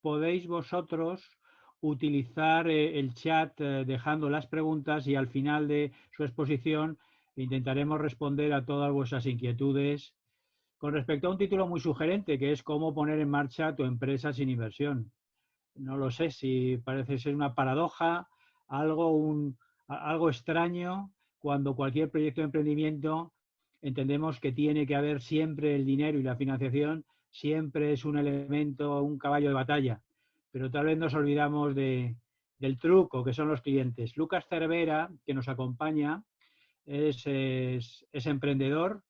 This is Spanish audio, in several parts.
podéis vosotros utilizar el chat dejando las preguntas y al final de su exposición intentaremos responder a todas vuestras inquietudes con respecto a un título muy sugerente, que es cómo poner en marcha tu empresa sin inversión. No lo sé si parece ser una paradoja, algo extraño, cuando cualquier proyecto de emprendimiento entendemos que tiene que haber siempre el dinero y la financiación, siempre es un elemento, un caballo de batalla. Pero tal vez nos olvidamos del truco, que son los clientes. Lucas Cervera, que nos acompaña, es emprendedor,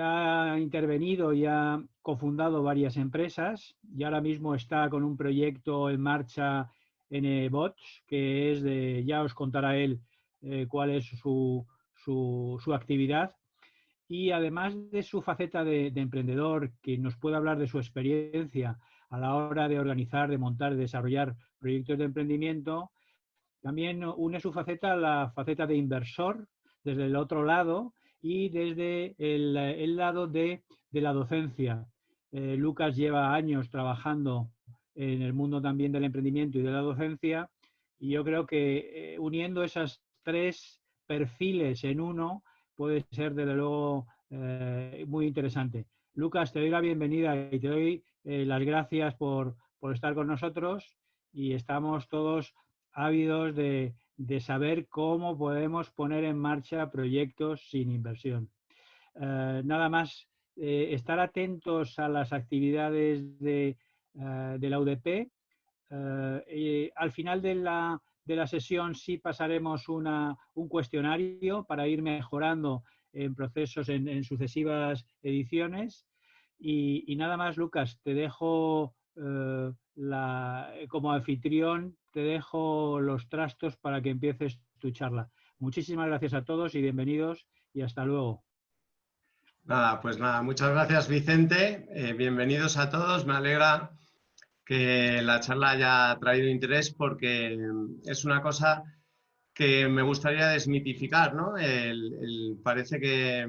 ha intervenido y ha cofundado varias empresas y ahora mismo está con un proyecto en marcha en Bots, que es de, ya os contará él cuál es su actividad. Y además de su faceta de emprendedor, que nos puede hablar de su experiencia a la hora de organizar, de montar, de desarrollar proyectos de emprendimiento, también une su faceta a la faceta de inversor desde el otro lado y desde el lado de la docencia. Lucas lleva años trabajando en el mundo también del emprendimiento y de la docencia y yo creo que uniendo esas tres perfiles en uno puede ser desde luego muy interesante. Lucas, te doy la bienvenida y te doy las gracias por estar con nosotros y estamos todos ávidos de saber cómo podemos poner en marcha proyectos sin inversión. Nada más, estar atentos a las actividades de la UDP. Al final de la sesión sí pasaremos un cuestionario para ir mejorando en procesos en sucesivas ediciones. Y nada más, Lucas, te dejo como anfitrión, te dejo los trastos para que empieces tu charla. Muchísimas gracias a todos y bienvenidos y hasta luego. Nada, pues nada, muchas gracias Vicente, bienvenidos a todos, me alegra que la charla haya traído interés porque es una cosa que me gustaría desmitificar, ¿no? Parece que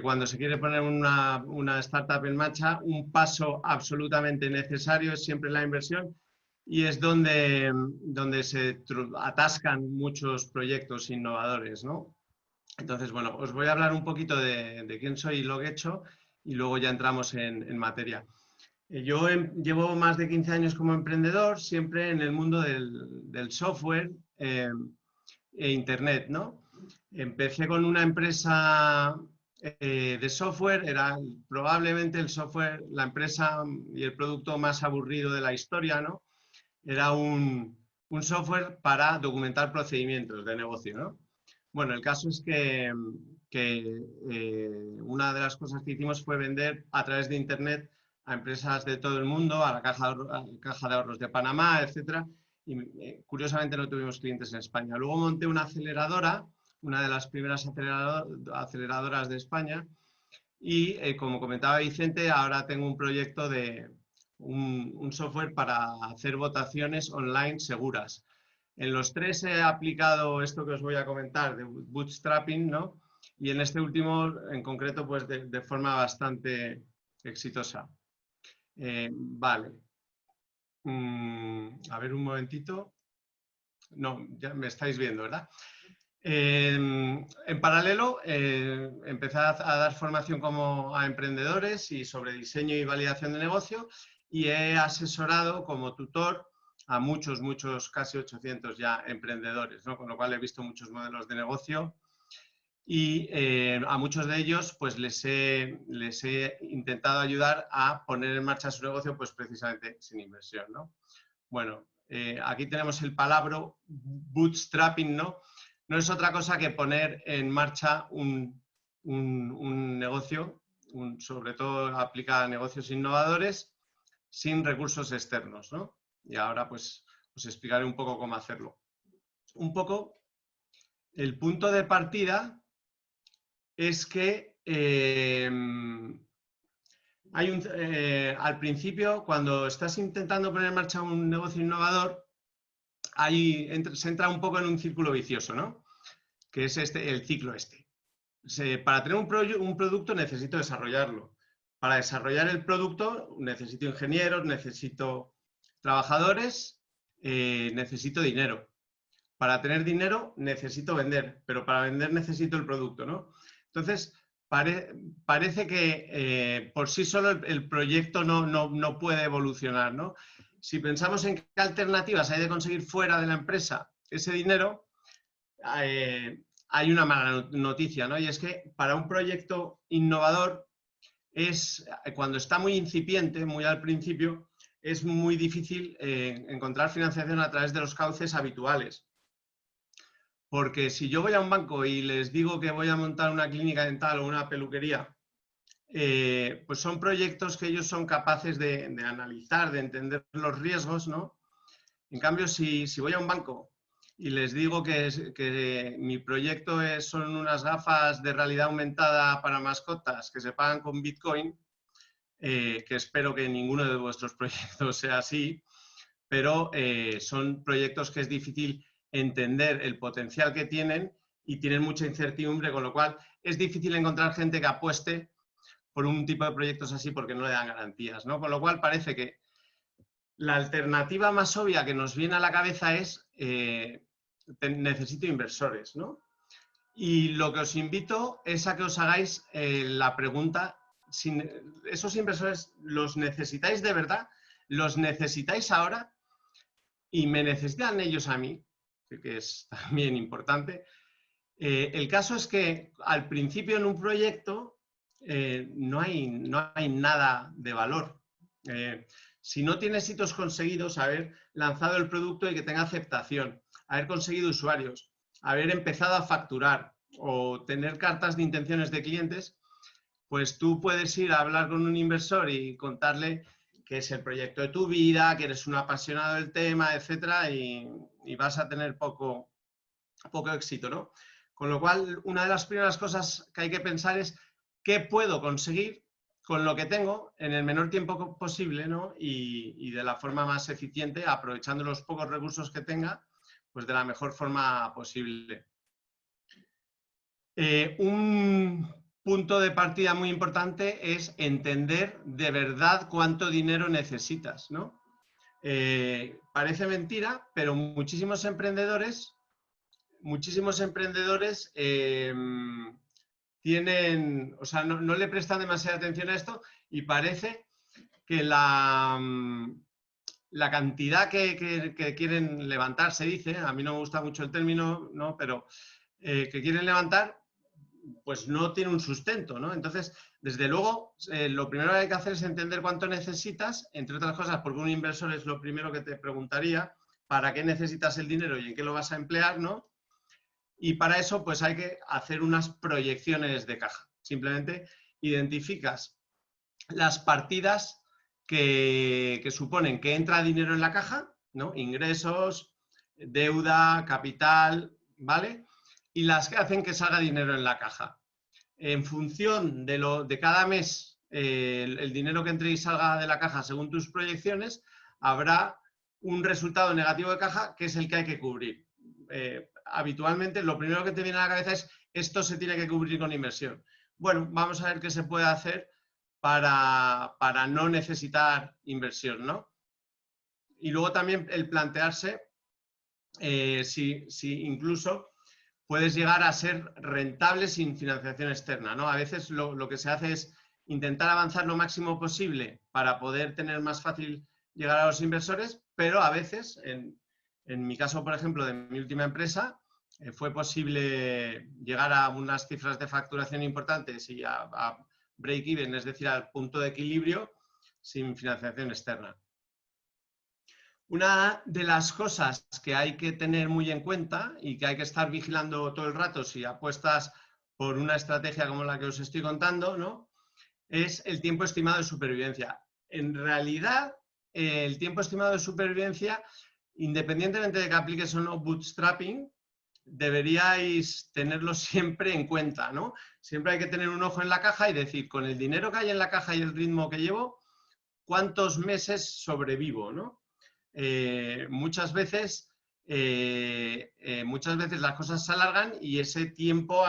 cuando se quiere poner una startup en marcha, un paso absolutamente necesario es siempre la inversión y es donde se atascan muchos proyectos innovadores, ¿no? Entonces, bueno, os voy a hablar un poquito de quién soy y lo que he hecho y luego ya entramos en materia. Yo llevo más de 15 años como emprendedor, siempre en el mundo del software e Internet, ¿no? Empecé con una empresa de software, era probablemente el software, la empresa y el producto más aburrido de la historia, ¿no? Era un software para documentar procedimientos de negocio, ¿no? Bueno, el caso es que una de las cosas que hicimos fue vender a través de Internet a empresas de todo el mundo, a la Caja de Ahorros de Panamá, etcétera, y curiosamente no tuvimos clientes en España. Luego monté una aceleradora, una de las primeras aceleradoras de España, y como comentaba Vicente, ahora tengo un proyecto de un software para hacer votaciones online seguras. En los tres he aplicado esto que os voy a comentar de bootstrapping, ¿no? Y en este último, en concreto, pues de forma bastante exitosa. Vale. A ver un momentito. No, ya me estáis viendo, ¿verdad? En paralelo, empecé a dar formación a emprendedores y sobre diseño y validación de negocio y he asesorado como tutor a muchos, casi 800 ya emprendedores, ¿no? Con lo cual he visto muchos modelos de negocio y a muchos de ellos pues les he intentado ayudar a poner en marcha su negocio pues precisamente sin inversión, ¿no? Bueno, aquí tenemos el palabra bootstrapping, ¿no? No es otra cosa que poner en marcha un negocio, sobre todo aplica a negocios innovadores, sin recursos externos, ¿no? Y ahora pues os explicaré un poco cómo hacerlo. Un poco el punto de partida es que al principio, cuando estás intentando poner en marcha un negocio innovador, se entra un poco en un círculo vicioso, ¿no? Que es el ciclo este. Para tener un producto necesito desarrollarlo. Para desarrollar el producto necesito ingenieros, necesito trabajadores, necesito dinero. Para tener dinero necesito vender, pero para vender necesito el producto, ¿no? Entonces, parece que por sí solo el proyecto no puede evolucionar, ¿no? Si pensamos en qué alternativas hay de conseguir fuera de la empresa ese dinero, hay una mala noticia, ¿no? Y es que para un proyecto innovador cuando está muy incipiente, muy al principio, es muy difícil encontrar financiación a través de los cauces habituales. Porque si yo voy a un banco y les digo que voy a montar una clínica dental o una peluquería, pues son proyectos que ellos son capaces de analizar, de entender los riesgos, ¿no? En cambio, si voy a un banco y les digo que mi proyecto son unas gafas de realidad aumentada para mascotas que se pagan con Bitcoin, que espero que ninguno de vuestros proyectos sea así, pero son proyectos que es difícil entender el potencial que tienen y tienen mucha incertidumbre, con lo cual es difícil encontrar gente que apueste por un tipo de proyectos así porque no le dan garantías, ¿no? Con lo cual parece que la alternativa más obvia que nos viene a la cabeza es necesito inversores, ¿no? Y lo que os invito es a que os hagáis la pregunta, ¿esos inversores los necesitáis de verdad? ¿Los necesitáis ahora? ¿Y me necesitan ellos a mí? Que es también importante. El caso es que al principio en un proyecto no hay nada de valor. Si no tienes hitos conseguidos, haber lanzado el producto y que tenga aceptación, haber conseguido usuarios, haber empezado a facturar o tener cartas de intenciones de clientes, pues tú puedes ir a hablar con un inversor y contarle que es el proyecto de tu vida, que eres un apasionado del tema, etcétera, y vas a tener poco éxito, ¿no? Con lo cual, una de las primeras cosas que hay que pensar es qué puedo conseguir con lo que tengo en el menor tiempo posible, ¿no? Y de la forma más eficiente, aprovechando los pocos recursos que tenga, pues de la mejor forma posible. Un punto de partida muy importante es entender de verdad cuánto dinero necesitas, ¿no? Parece mentira, pero muchísimos emprendedores tienen, o sea, no le prestan demasiada atención a esto y parece que la cantidad que quieren levantar, se dice, a mí no me gusta mucho el término, ¿no? Pero que quieren levantar, pues no tiene un sustento, ¿no? Entonces, desde luego, lo primero que hay que hacer es entender cuánto necesitas, entre otras cosas, porque un inversor es lo primero que te preguntaría, ¿para qué necesitas el dinero y en qué lo vas a emplear, ¿no? Y para eso, pues hay que hacer unas proyecciones de caja. Simplemente identificas las partidas que suponen que entra dinero en la caja, ¿no? Ingresos, deuda, capital, ¿vale? Y las que hacen que salga dinero en la caja. En función de cada mes, el dinero que entre y salga de la caja según tus proyecciones, habrá un resultado negativo de caja que es el que hay que cubrir. Habitualmente lo primero que te viene a la cabeza es esto se tiene que cubrir con inversión. Bueno, vamos a ver qué se puede hacer para no necesitar inversión, ¿no? Y luego también el plantearse si incluso puedes llegar a ser rentable sin financiación externa, ¿no? A veces lo que se hace es intentar avanzar lo máximo posible para poder tener más fácil llegar a los inversores, pero a veces, en mi caso, por ejemplo, de mi última empresa, fue posible llegar a unas cifras de facturación importantes y a break-even, es decir, al punto de equilibrio sin financiación externa. Una de las cosas que hay que tener muy en cuenta y que hay que estar vigilando todo el rato si apuestas por una estrategia como la que os estoy contando, ¿no? Es el tiempo estimado de supervivencia. En realidad, el tiempo estimado de supervivencia, independientemente de que apliques o no bootstrapping, deberíais tenerlo siempre en cuenta, ¿no? Siempre hay que tener un ojo en la caja y decir, con el dinero que hay en la caja y el ritmo que llevo, ¿cuántos meses sobrevivo, ¿no? Muchas veces las cosas se alargan y ese tiempo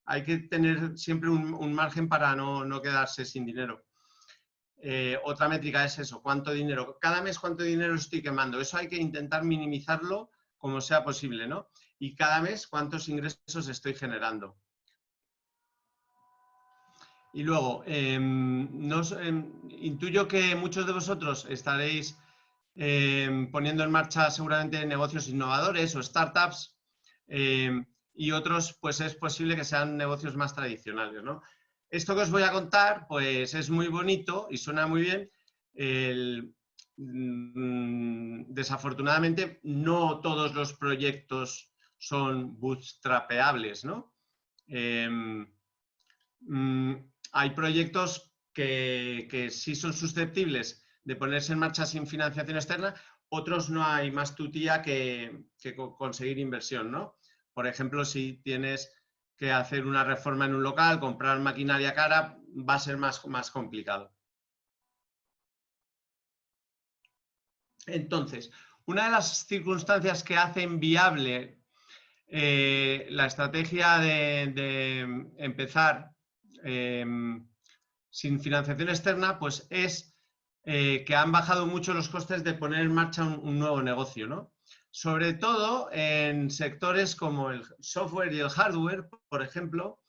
hay que tener siempre un margen para no quedarse sin dinero. Otra métrica es eso, cuánto dinero, cada mes cuánto dinero estoy quemando. Eso hay que intentar minimizarlo como sea posible, ¿no? Y cada mes cuántos ingresos estoy generando. Y luego, intuyo que muchos de vosotros estaréis poniendo en marcha seguramente negocios innovadores o startups, y otros pues es posible que sean negocios más tradicionales, ¿no? Esto que os voy a contar pues es muy bonito y suena muy bien. Desafortunadamente no todos los proyectos son bootstrapeables, ¿no? Hay proyectos que sí son susceptibles de ponerse en marcha sin financiación externa, otros no hay más tutía que conseguir inversión, ¿no? Por ejemplo, si tienes que hacer una reforma en un local, comprar maquinaria cara, va a ser más complicado. Entonces, una de las circunstancias que hacen viable la estrategia de empezar sin financiación externa, pues es que han bajado mucho los costes de poner en marcha un nuevo negocio, ¿no? Sobre todo en sectores como el software y el hardware, por ejemplo,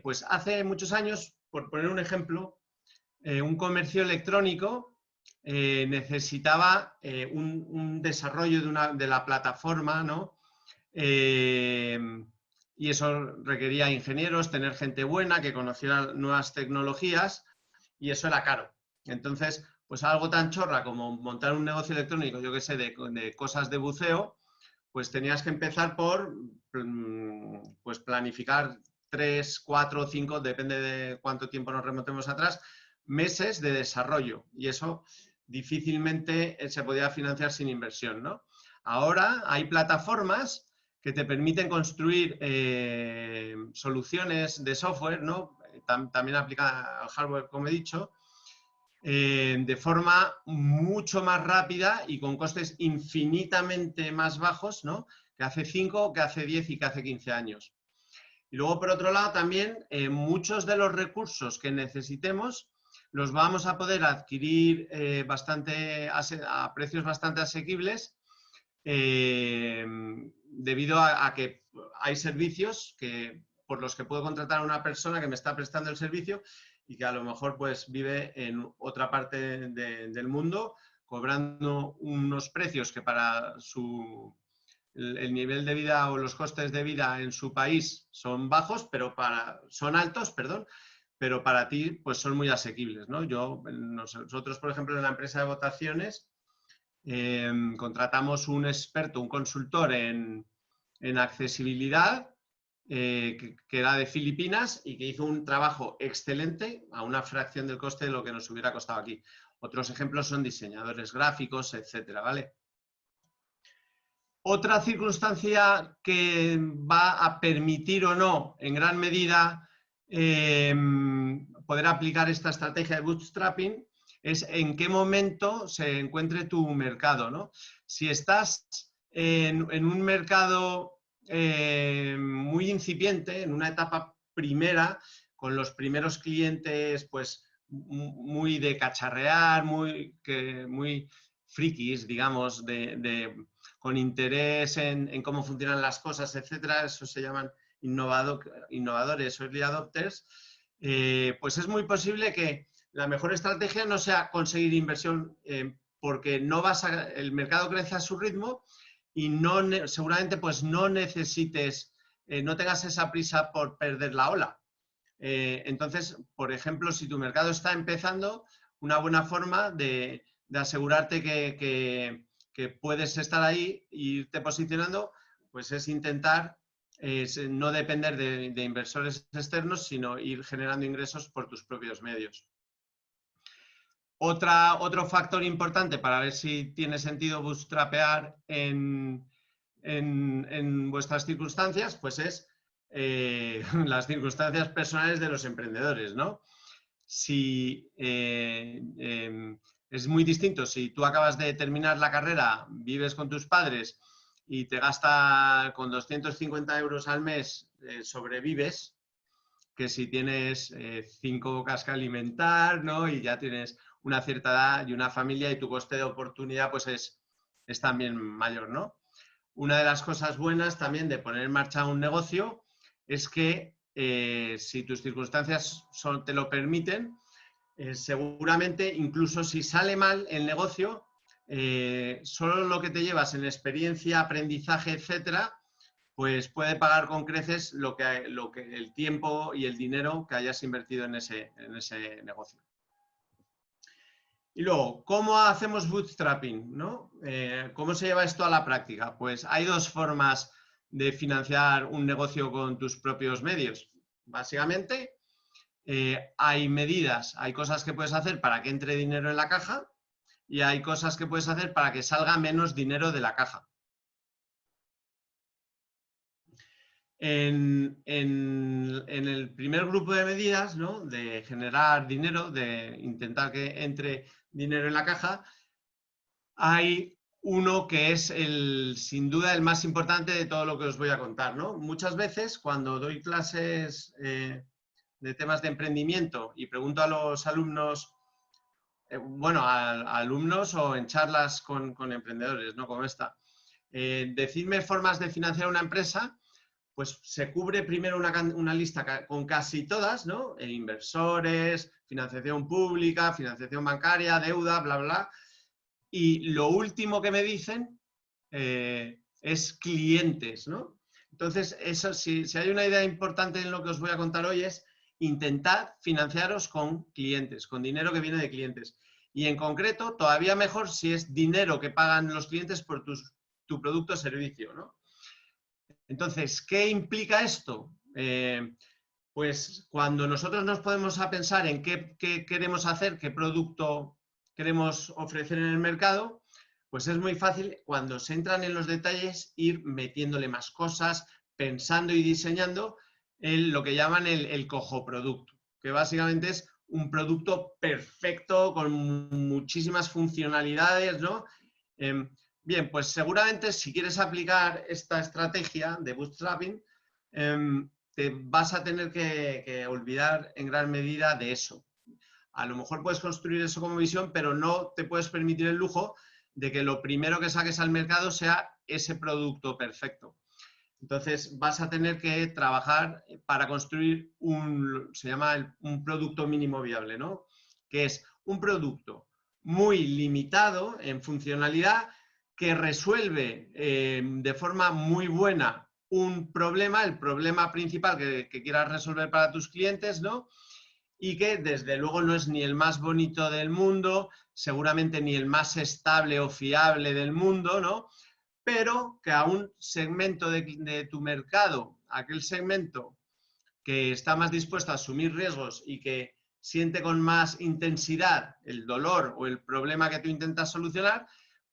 pues hace muchos años, por poner un ejemplo, un comercio electrónico necesitaba un desarrollo de la plataforma, ¿no? Y eso requería ingenieros, tener gente buena que conociera nuevas tecnologías, y eso era caro. Entonces, pues algo tan chorra como montar un negocio electrónico, yo qué sé, de cosas de buceo, pues tenías que empezar por pues planificar 3, 4, 5, depende de cuánto tiempo nos remontemos atrás, meses de desarrollo, y eso difícilmente se podía financiar sin inversión, ¿no? Ahora hay plataformas que te permiten construir soluciones de software, ¿no? También aplica al hardware, como he dicho, de forma mucho más rápida y con costes infinitamente más bajos, ¿no? Que hace 5, que hace 10 y que hace 15 años. Y luego, por otro lado, también muchos de los recursos que necesitemos los vamos a poder adquirir a precios bastante asequibles, debido a que hay servicios por los que puedo contratar a una persona que me está prestando el servicio y que a lo mejor pues vive en otra parte del mundo, cobrando unos precios que para el nivel de vida o los costes de vida en su país son bajos, son altos, perdón, pero para ti pues son muy asequibles, ¿no? Nosotros, por ejemplo, en la empresa de votaciones, contratamos un experto, un consultor en accesibilidad, que era de Filipinas y que hizo un trabajo excelente a una fracción del coste de lo que nos hubiera costado aquí. Otros ejemplos son diseñadores gráficos, etcétera, ¿vale? Otra circunstancia que va a permitir o no, en gran medida, poder aplicar esta estrategia de bootstrapping es en qué momento se encuentre tu mercado, ¿no? Si estás en un mercado muy incipiente, en una etapa primera, con los primeros clientes pues muy de cacharrear, muy frikis, digamos, con interés en cómo funcionan las cosas, etcétera, eso se llaman innovadores o early adopters, pues es muy posible que la mejor estrategia no sea conseguir inversión, porque el mercado crece a su ritmo y seguramente pues no necesites, no tengas esa prisa por perder la ola. Entonces, por ejemplo, si tu mercado está empezando, una buena forma de asegurarte que puedes estar ahí e irte posicionando, pues es intentar no depender de inversores externos, sino ir generando ingresos por tus propios medios. Otro factor importante para ver si tiene sentido bootstrapear en vuestras circunstancias, pues es las circunstancias personales de los emprendedores, ¿no? Es muy distinto si tú acabas de terminar la carrera, vives con tus padres y te gasta con 250 euros al mes, sobrevives, que si tienes 5 bocas que alimentar, ¿no? Y ya tienes una cierta edad y una familia y tu coste de oportunidad pues es también mayor, ¿no? Una de las cosas buenas también de poner en marcha un negocio es que si tus circunstancias te lo permiten, seguramente incluso si sale mal el negocio, solo lo que te llevas en experiencia, aprendizaje, etcétera, pues puede pagar con creces el tiempo y el dinero que hayas invertido en ese negocio. Y luego, ¿cómo hacemos bootstrapping, ¿no? ¿Cómo se lleva esto a la práctica? Pues hay dos formas de financiar un negocio con tus propios medios. Básicamente, hay medidas, hay cosas que puedes hacer para que entre dinero en la caja y hay cosas que puedes hacer para que salga menos dinero de la caja. En el primer grupo de medidas, ¿no? De generar dinero, de intentar que entre dinero en la caja, hay uno que es sin duda el más importante de todo lo que os voy a contar, ¿no? Muchas veces cuando doy clases de temas de emprendimiento y pregunto a los alumnos, a alumnos o en charlas con emprendedores, ¿no? Como esta, decidme formas de financiar una empresa, pues se cubre primero una lista con casi todas, ¿no? Inversores, financiación pública, financiación bancaria, deuda, bla, bla. Y lo último que me dicen es clientes, ¿no? Entonces, eso, si hay una idea importante en lo que os voy a contar hoy es intentad financiaros con clientes, con dinero que viene de clientes. Y en concreto, todavía mejor si es dinero que pagan los clientes por tu producto o servicio, ¿no? Entonces, ¿qué implica esto? Pues cuando nosotros nos podemos a pensar en qué queremos hacer, qué producto queremos ofrecer en el mercado, pues es muy fácil cuando se entran en los detalles ir metiéndole más cosas, pensando y diseñando lo que llaman el cojoproducto, que básicamente es un producto perfecto con muchísimas funcionalidades, ¿no? Bien, pues seguramente si quieres aplicar esta estrategia de bootstrapping, te vas a tener que olvidar en gran medida de eso. A lo mejor puedes construir eso como visión, pero no te puedes permitir el lujo de que lo primero que saques al mercado sea ese producto perfecto. Entonces vas a tener que trabajar para construir se llama un producto mínimo viable, ¿no? Que es un producto muy limitado en funcionalidad que resuelve de forma muy buena un problema, el problema principal que quieras resolver para tus clientes, ¿no? Y que desde luego no es ni el más bonito del mundo, seguramente ni el más estable o fiable del mundo, ¿no? Pero que a un segmento de tu mercado, aquel segmento que está más dispuesto a asumir riesgos y que siente con más intensidad el dolor o el problema que tú intentas solucionar,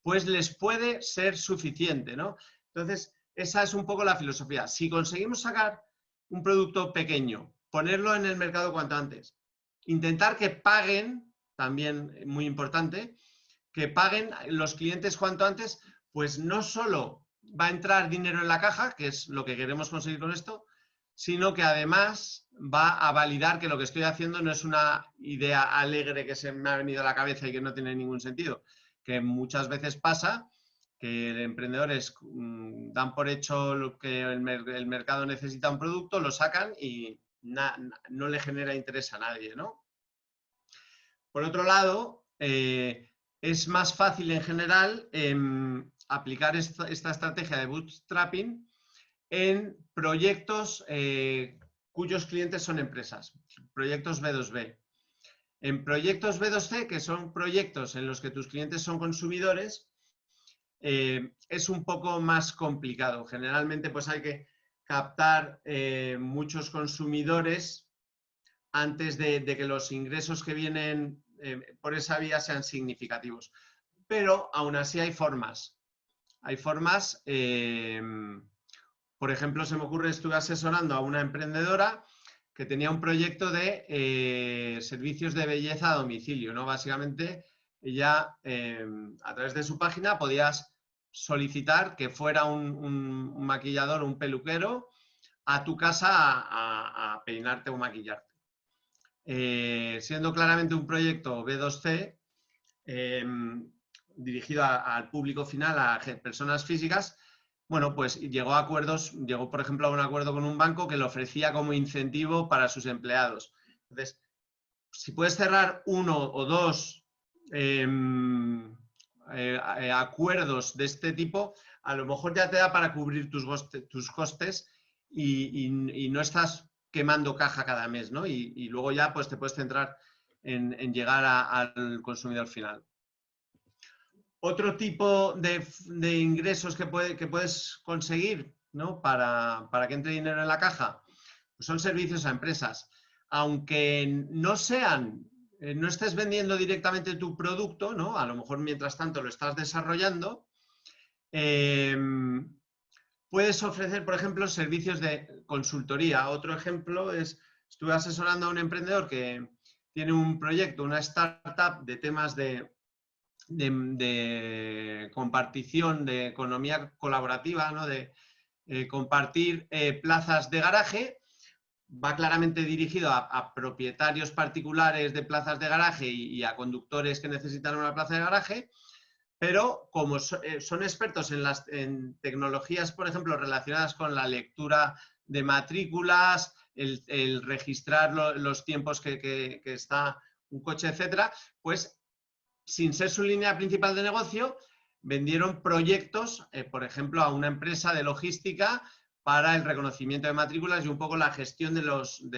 pues les puede ser suficiente, ¿no? Entonces, esa es un poco la filosofía. Si conseguimos sacar un producto pequeño, ponerlo en el mercado cuanto antes, intentar que paguen, también muy importante, que paguen los clientes cuanto antes, pues no solo va a entrar dinero en la caja, que es lo que queremos conseguir con esto, sino que además va a validar que lo que estoy haciendo no es una idea alegre que se me ha venido a la cabeza y que no tiene ningún sentido, que muchas veces pasa que emprendedores dan por hecho que el mercado necesita un producto, lo sacan y no le genera interés a nadie, ¿no? Por otro lado, es más fácil en general aplicar esta estrategia de bootstrapping en proyectos cuyos clientes son empresas, proyectos B2B. En proyectos B2C, que son proyectos en los que tus clientes son consumidores, es un poco más complicado. Generalmente pues hay que captar muchos consumidores antes de que los ingresos que vienen por esa vía sean significativos. Pero aún así hay formas. Hay formas, por ejemplo, se me ocurre, estuve asesorando a una emprendedora que tenía un proyecto de servicios de belleza a domicilio, ¿no? Básicamente, ella a través de su página podías solicitar que fuera un maquillador, un peluquero, a tu casa a peinarte o maquillarte. Siendo claramente un proyecto B2C, dirigido al público final, a personas físicas, bueno, pues llegó a acuerdos, llegó por ejemplo a un acuerdo con un banco que lo ofrecía como incentivo para sus empleados. Entonces, si puedes cerrar uno o dos acuerdos de este tipo, a lo mejor ya te da para cubrir tus costes y no estás quemando caja cada mes, ¿no? Y luego ya pues te puedes centrar en llegar al consumidor final. Otro tipo de ingresos que puedes conseguir, ¿no? para que entre dinero en la caja, pues son servicios a empresas. Aunque no sean, no estés vendiendo directamente tu producto, ¿no? A lo mejor mientras tanto lo estás desarrollando, puedes ofrecer, por ejemplo, servicios de consultoría. Otro ejemplo es, estuve asesorando a un emprendedor que tiene un proyecto, una startup de temas de compartición, de economía colaborativa, ¿no? De compartir plazas de garaje. Va claramente dirigido a propietarios particulares de plazas de garaje y a conductores que necesitan una plaza de garaje, pero como son expertos en tecnologías, por ejemplo, relacionadas con la lectura de matrículas, el registrar los tiempos que está un coche, etcétera, pues sin ser su línea principal de negocio, vendieron proyectos, por ejemplo, a una empresa de logística para el reconocimiento de matrículas y un poco la gestión de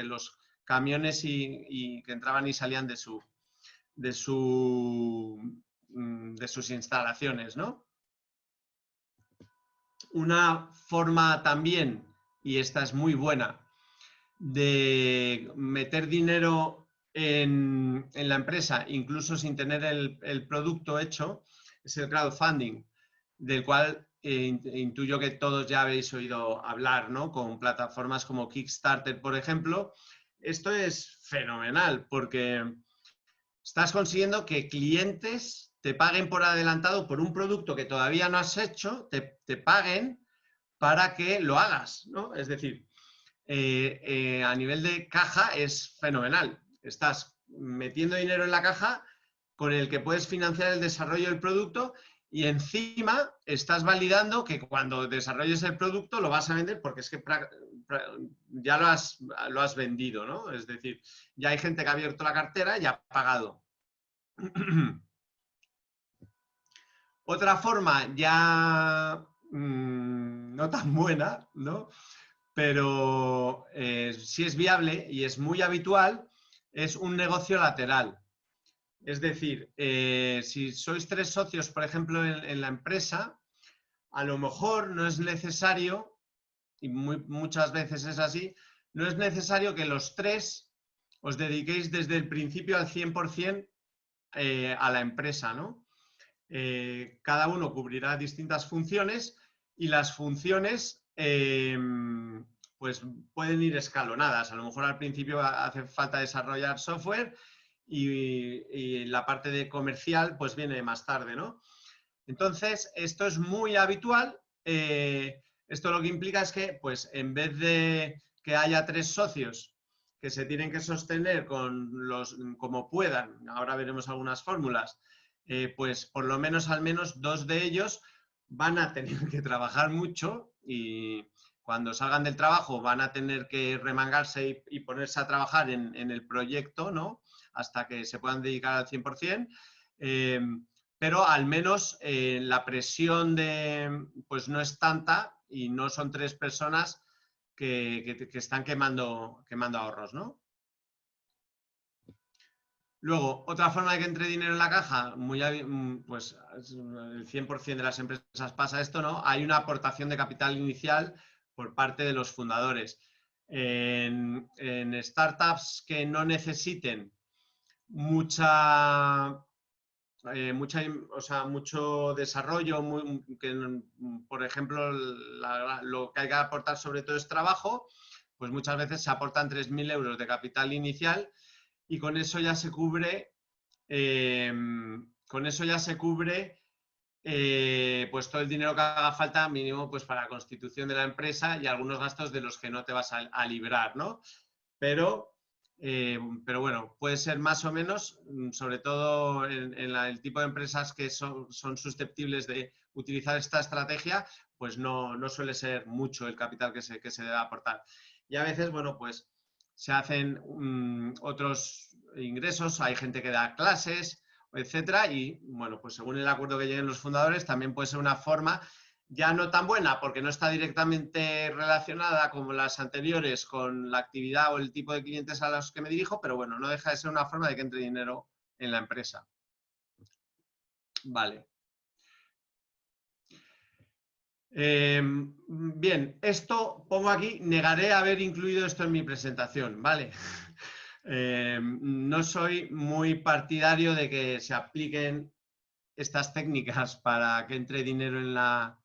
los camiones que entraban y salían de sus instalaciones, ¿no? Una forma también, y esta es muy buena, de meter dinero en la empresa, incluso sin tener el producto hecho, es el crowdfunding, del cual intuyo que todos ya habéis oído hablar, ¿no? Con plataformas como Kickstarter, por ejemplo. Esto es fenomenal porque estás consiguiendo que clientes te paguen por adelantado por un producto que todavía no has hecho, te paguen para que lo hagas, ¿no? Es decir, a nivel de caja es fenomenal. Estás metiendo dinero en la caja con el que puedes financiar el desarrollo del producto y encima estás validando que cuando desarrolles el producto lo vas a vender porque es que ya lo has vendido, ¿no? Es decir, ya hay gente que ha abierto la cartera y ha pagado. Otra forma ya no tan buena, ¿no? Pero sí es viable y es muy habitual, es un negocio lateral. Es decir, si sois 3 socios, por ejemplo, en la empresa, a lo mejor no es necesario, y muchas veces es así, no es necesario que los 3 os dediquéis desde el principio al 100% a la empresa, ¿no? Cada uno cubrirá distintas funciones y las funciones pues pueden ir escalonadas. A lo mejor al principio hace falta desarrollar software y la parte de comercial pues viene más tarde, ¿no? Entonces, esto es muy habitual. Esto lo que implica es que, pues, en vez de que haya 3 socios que se tienen que sostener como puedan, ahora veremos algunas fórmulas, pues por lo menos al menos 2 de ellos van a tener que trabajar mucho y cuando salgan del trabajo van a tener que remangarse y ponerse a trabajar en el proyecto, ¿no? Hasta que se puedan dedicar al 100%. Pero al menos la presión pues no es tanta y no son 3 personas que están quemando ahorros, ¿no? Luego, otra forma de que entre dinero en la caja, pues el 100% de las empresas pasa esto, ¿no? Hay una aportación de capital inicial por parte de los fundadores. En startups que no necesiten mucho desarrollo, por ejemplo, lo que hay que aportar sobre todo es trabajo, pues muchas veces se aportan 3.000 euros de capital inicial y con eso ya se cubre pues todo el dinero que haga falta mínimo pues para la constitución de la empresa y algunos gastos de los que no te vas a librar, ¿no? Pero bueno, puede ser más o menos, sobre todo en el tipo de empresas que son susceptibles de utilizar esta estrategia, pues no suele ser mucho el capital que se debe aportar. Y a veces, bueno, pues se hacen otros ingresos, hay gente que da clases, etcétera, y bueno, pues según el acuerdo que lleguen los fundadores, también puede ser una forma ya no tan buena porque no está directamente relacionada como las anteriores con la actividad o el tipo de clientes a los que me dirijo, pero bueno, no deja de ser una forma de que entre dinero en la empresa. Vale. Bien, esto pongo aquí, negaré haber incluido esto en mi presentación, ¿vale? No soy muy partidario de que se apliquen estas técnicas para que entre dinero en la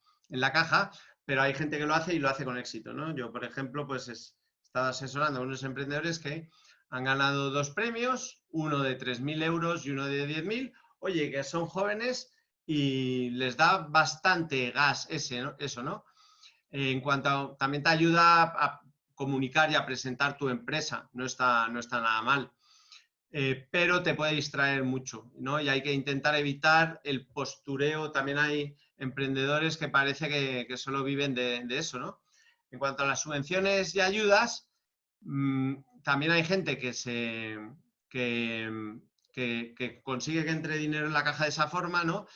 caja, pero hay gente que lo hace y lo hace con éxito, ¿no? Yo, por ejemplo, pues he estado asesorando a unos emprendedores que han ganado 2 premios, uno de 3.000 euros y uno de 10.000. Oye, que son jóvenes y les da bastante gas eso, ¿no? En cuanto también te ayuda a comunicar y a presentar tu empresa, no está nada mal. Pero te puede distraer mucho, ¿no? Y hay que intentar evitar el postureo. También hay emprendedores que parece que solo viven de eso, ¿no? En cuanto a las subvenciones y ayudas, también hay gente que consigue que entre dinero en la caja de esa forma, ¿no?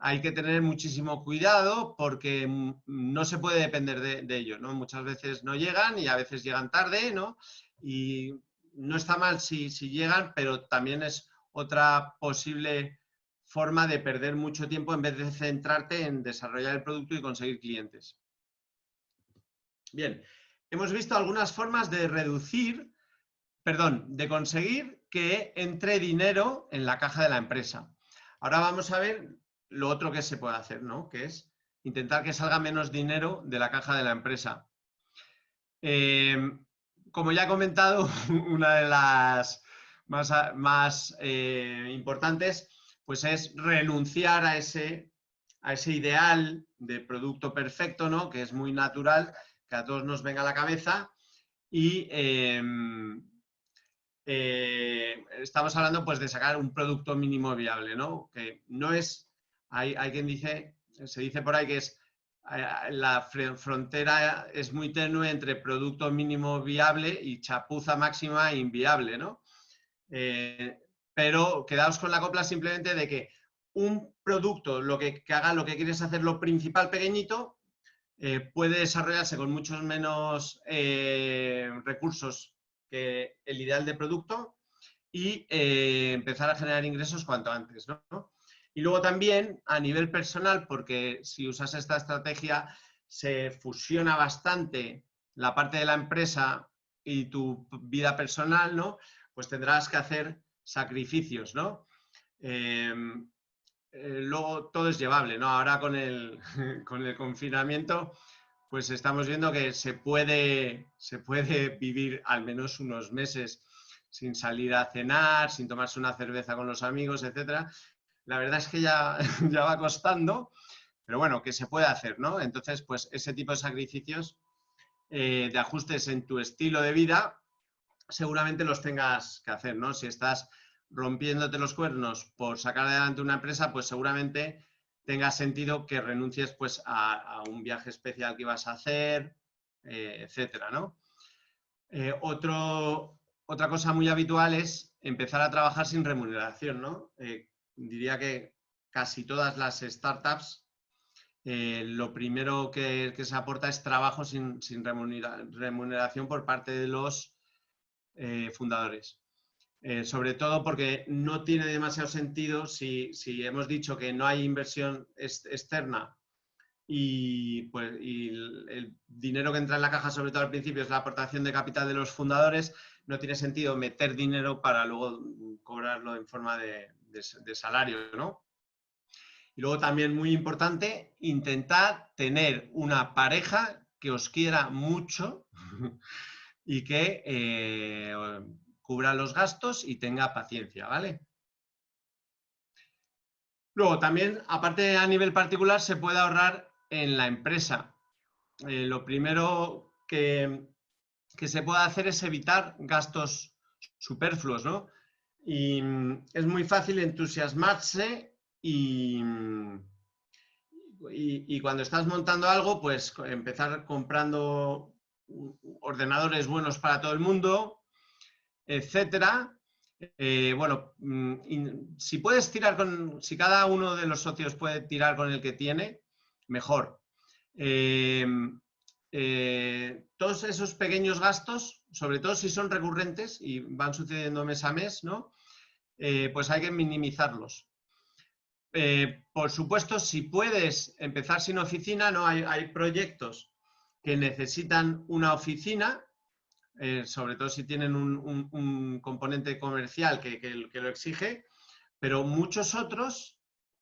Hay que tener muchísimo cuidado porque no se puede depender de ellos, ¿no? Muchas veces no llegan y a veces llegan tarde, ¿no? Y no está mal si llegan, pero también es otra posible forma de perder mucho tiempo en vez de centrarte en desarrollar el producto y conseguir clientes. Bien, hemos visto algunas formas de de conseguir que entre dinero en la caja de la empresa. Ahora vamos a ver lo otro que se puede hacer, ¿no? Que es intentar que salga menos dinero de la caja de la empresa. Como ya he comentado, una de las más importantes pues es renunciar a ese ideal de producto perfecto, ¿no? Que es muy natural, que a todos nos venga a la cabeza y estamos hablando pues de sacar un producto mínimo viable, ¿no? Que no es, hay quien dice, se dice por ahí que es la frontera es muy tenue entre producto mínimo viable y chapuza máxima inviable, ¿no? Pero quedaos con la copla simplemente de que un producto, que haga lo que quieres hacer, lo principal pequeñito, puede desarrollarse con muchos menos recursos que el ideal de producto y empezar a generar ingresos cuanto antes, ¿no? Y luego también a nivel personal, porque si usas esta estrategia se fusiona bastante la parte de la empresa y tu vida personal, ¿no? Pues tendrás que hacer sacrificios, ¿no? Luego todo es llevable, ¿no? Ahora con el, con el confinamiento, pues estamos viendo que se puede vivir al menos unos meses sin salir a cenar, sin tomarse una cerveza con los amigos, etcétera. La verdad es que ya, ya va costando, pero bueno, que se puede hacer, ¿no? Entonces, pues ese tipo de sacrificios, de ajustes en tu estilo de vida, seguramente los tengas que hacer, ¿no? Si estás rompiéndote los cuernos por sacar adelante una empresa, pues seguramente tenga sentido que renuncies pues a un viaje especial que ibas a hacer, etcétera, ¿no? Otra cosa muy habitual es empezar a trabajar sin remuneración, ¿no? Diría que casi todas las startups lo primero que se aporta es trabajo sin remuneración por parte de los fundadores. Sobre todo porque no tiene demasiado sentido si hemos dicho que no hay inversión externa y el dinero que entra en la caja, sobre todo al principio, es la aportación de capital de los fundadores, no tiene sentido meter dinero para luego cobrarlo en forma de salario, ¿no? Y luego también muy importante, intentar tener una pareja que os quiera mucho y que cubra los gastos y tenga paciencia, ¿vale? Luego, también, aparte a nivel particular, se puede ahorrar en la empresa. Lo primero que se puede hacer es evitar gastos superfluos, ¿no? Y es muy fácil entusiasmarse y cuando estás montando algo, pues empezar comprando ordenadores buenos para todo el mundo, etcétera. Bueno, si puedes tirar si cada uno de los socios puede tirar con el que tiene, mejor. Todos esos pequeños gastos, sobre todo si son recurrentes y van sucediendo mes a mes, ¿no? Pues hay que minimizarlos. Por supuesto, si puedes empezar sin oficina, ¿no? Hay proyectos que necesitan una oficina, sobre todo si tienen un componente comercial que lo exige, pero muchos otros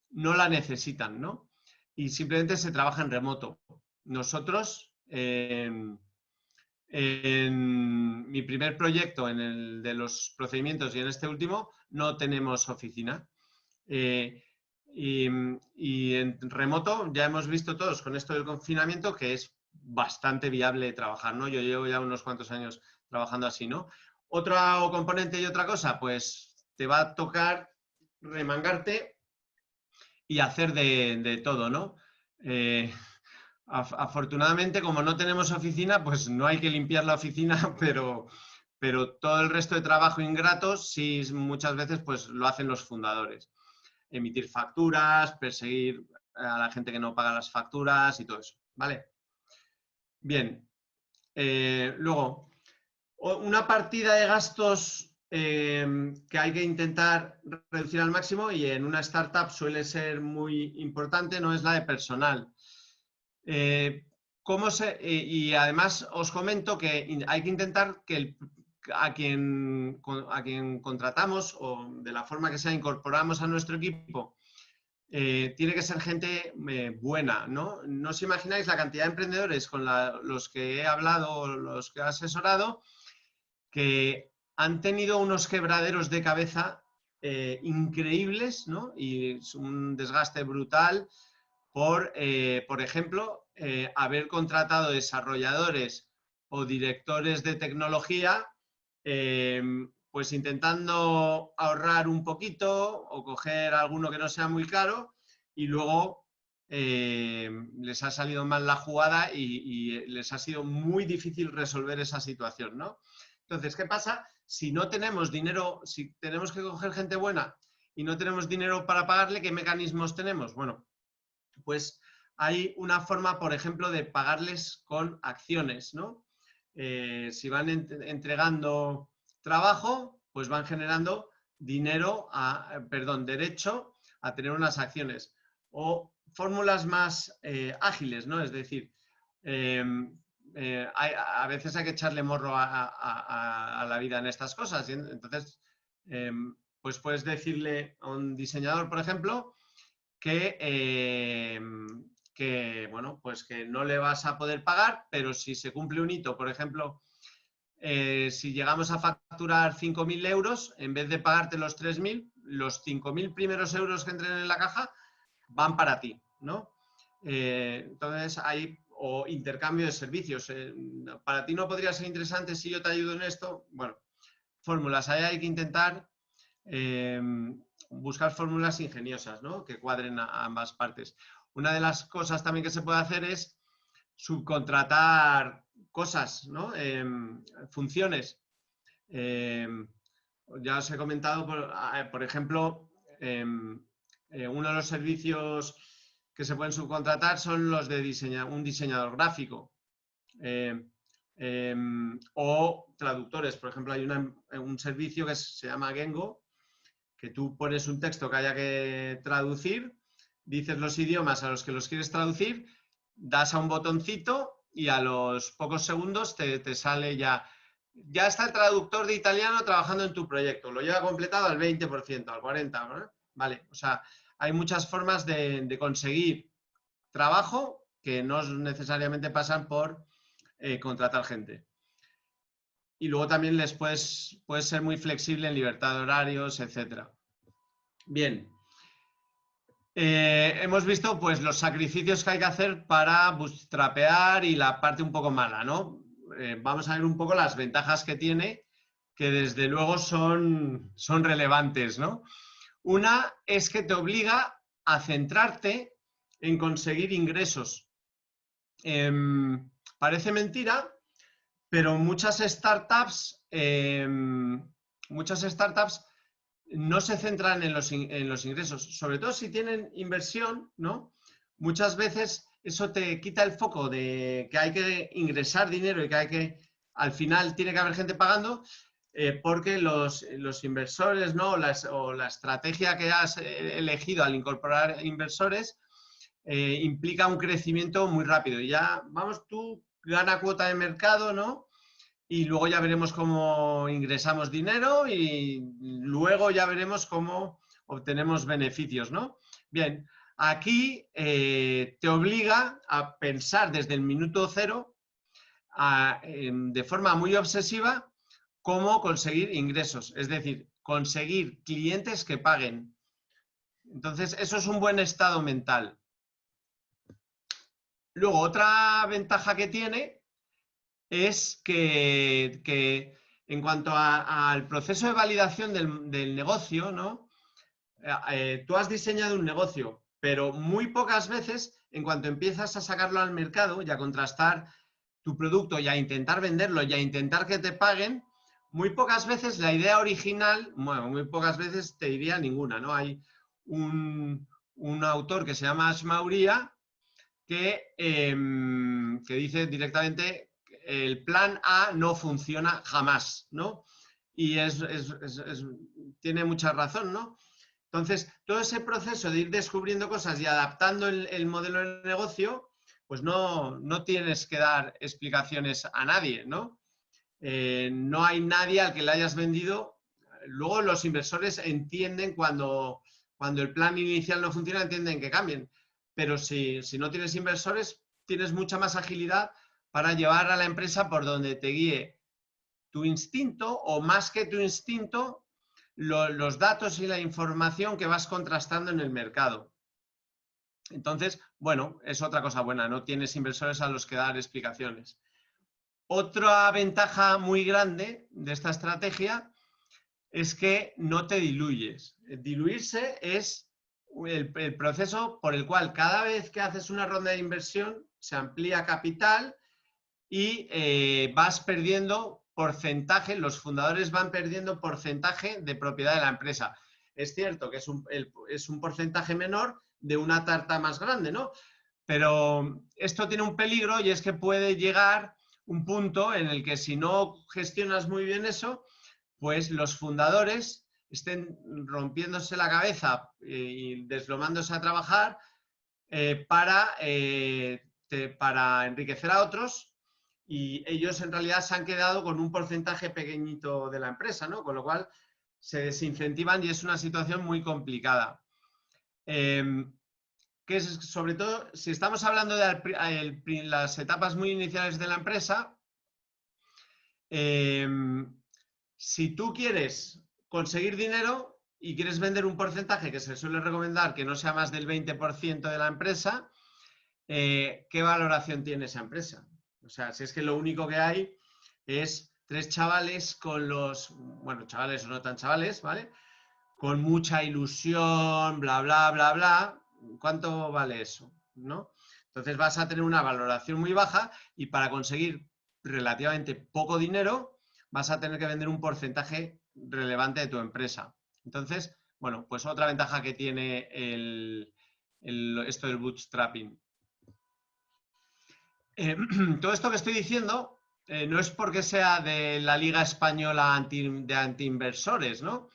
no la necesitan, ¿no? Y simplemente se trabaja en remoto. Nosotros, en mi primer proyecto, en el de los procedimientos y en este último, no tenemos oficina. Y en remoto ya hemos visto todos con esto del confinamiento que es bastante viable trabajar, ¿no? Yo llevo ya unos cuantos años trabajando así, ¿no? Otro componente y otra cosa, pues te va a tocar remangarte y hacer de todo, ¿no? Afortunadamente, como no tenemos oficina, pues no hay que limpiar la oficina, pero todo el resto de trabajo ingrato sí muchas veces pues lo hacen los fundadores. Emitir facturas, perseguir a la gente que no paga las facturas y todo eso, ¿vale? Bien. Luego, una partida de gastos que hay que intentar reducir al máximo y en una startup suele ser muy importante, no es la de personal. Y además os comento que hay que intentar que a quien contratamos o de la forma que sea incorporamos a nuestro equipo, tiene que ser gente buena, ¿no? No os imagináis la cantidad de emprendedores con los que he hablado, los que he asesorado, que han tenido unos quebraderos de cabeza increíbles, ¿no? Y es un desgaste brutal por ejemplo, haber contratado desarrolladores o directores de tecnología, pues intentando ahorrar un poquito o coger alguno que no sea muy caro y luego les ha salido mal la jugada y les ha sido muy difícil resolver esa situación, ¿no? Entonces, ¿qué pasa? Si no tenemos dinero, si tenemos que coger gente buena y no tenemos dinero para pagarle, ¿qué mecanismos tenemos? Bueno, pues hay una forma, por ejemplo, de pagarles con acciones, ¿no? Si van entregando trabajo, pues van generando derecho a tener unas acciones. O fórmulas más ágiles, ¿no? Es decir, a veces hay que echarle morro a la vida en estas cosas. Y entonces, pues puedes decirle a un diseñador, por ejemplo, bueno, pues que no le vas a poder pagar, pero si se cumple un hito, por ejemplo, si llegamos a facturar 5.000 euros, en vez de pagarte los 3.000, los 5.000 primeros euros que entren en la caja van para ti, ¿no? Entonces hay o intercambio de servicios. Para ti no podría ser interesante si yo te ayudo en esto. Bueno, fórmulas. Ahí hay que intentar buscar fórmulas ingeniosas, ¿no? Que cuadren a ambas partes. Una de las cosas también que se puede hacer es subcontratar cosas, ¿no? Funciones. Ya os he comentado, por ejemplo, uno de los servicios que se pueden subcontratar son los de un diseñador gráfico. O traductores. Por ejemplo, hay un servicio que se llama Gengo, que tú pones un texto que haya que traducir, dices los idiomas a los que los quieres traducir, das a un botoncito y a los pocos segundos te sale ya está el traductor de italiano trabajando en tu proyecto, lo lleva completado al 20%, al 40%, ¿no? Vale, o sea, hay muchas formas de conseguir trabajo que no necesariamente pasan por contratar gente. Y luego también puedes ser muy flexible en libertad de horarios, etc. Bien. hemos visto pues, los sacrificios que hay que hacer para bootstrapear y la parte un poco mala, ¿no? Vamos a ver un poco las ventajas que tiene, que desde luego son relevantes, ¿no? Una es que te obliga a centrarte en conseguir ingresos. Parece mentira, pero muchas startups no se centran en los ingresos, sobre todo si tienen inversión, ¿no? Muchas veces eso te quita el foco de que hay que ingresar dinero y que al final tiene que haber gente pagando, porque los inversores, ¿no? o la estrategia que has elegido al incorporar inversores implica un crecimiento muy rápido. Ya, vamos, tú gana cuota de mercado, ¿no? Y luego ya veremos cómo ingresamos dinero y luego ya veremos cómo obtenemos beneficios, ¿no? Bien, aquí te obliga a pensar desde el minuto cero de forma muy obsesiva cómo conseguir ingresos, es decir, conseguir clientes que paguen. Entonces, eso es un buen estado mental. Luego, otra ventaja que tiene es que en cuanto al proceso de validación del negocio, ¿no? Tú has diseñado un negocio, pero muy pocas veces, en cuanto empiezas a sacarlo al mercado y a contrastar tu producto y a intentar venderlo y a intentar que te paguen, muy pocas veces la idea original, bueno, muy pocas veces te diría ninguna, ¿no? Hay un autor que se llama Ashmauria que dice directamente el plan A no funciona jamás, ¿no? Y tiene mucha razón, ¿no? Entonces, todo ese proceso de ir descubriendo cosas y adaptando el modelo de negocio, pues no tienes que dar explicaciones a nadie, ¿no? No hay nadie al que le hayas vendido. Luego los inversores entienden cuando el plan inicial no funciona, entienden que cambien. Pero si no tienes inversores, tienes mucha más agilidad para llevar a la empresa por donde te guíe tu instinto, o más que tu instinto, los datos y la información que vas contrastando en el mercado. Entonces, bueno, es otra cosa buena, no tienes inversores a los que dar explicaciones. Otra ventaja muy grande de esta estrategia es que no te diluyes. Diluirse es el proceso por el cual cada vez que haces una ronda de inversión se amplía capital y vas perdiendo porcentaje, los fundadores van perdiendo porcentaje de propiedad de la empresa. Es cierto que es un porcentaje menor de una tarta más grande, ¿no? Pero esto tiene un peligro, y es que puede llegar un punto en el que si no gestionas muy bien eso, pues los fundadores estén rompiéndose la cabeza y deslomándose a trabajar para enriquecer a otros, y ellos en realidad se han quedado con un porcentaje pequeñito de la empresa, ¿no? Con lo cual se desincentivan y es una situación muy complicada. Que es, sobre todo, si estamos hablando de las etapas muy iniciales de la empresa, si tú quieres conseguir dinero y quieres vender un porcentaje que se suele recomendar que no sea más del 20% de la empresa, ¿qué valoración tiene esa empresa? O sea, si es que lo único que hay es 3 chavales bueno, chavales o no tan chavales, ¿vale? Con mucha ilusión, bla, bla, bla, bla. ¿Cuánto vale eso? ¿No? Entonces vas a tener una valoración muy baja, y para conseguir relativamente poco dinero vas a tener que vender un porcentaje relevante de tu empresa. Entonces, bueno, pues otra ventaja que tiene esto del bootstrapping. Todo esto que estoy diciendo no es porque sea de la Liga Española de Antiinversores, ¿no?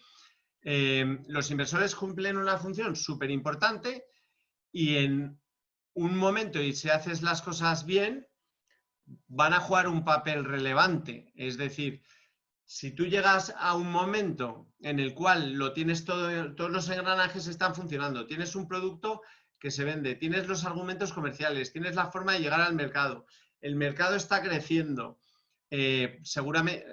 Los inversores cumplen una función súper importante, y en un momento, y si haces las cosas bien, van a jugar un papel relevante. Es decir, si tú llegas a un momento en el cual lo tienes todo, todos los engranajes están funcionando, tienes un producto que se vende, tienes los argumentos comerciales, tienes la forma de llegar al mercado, el mercado está creciendo, seguramente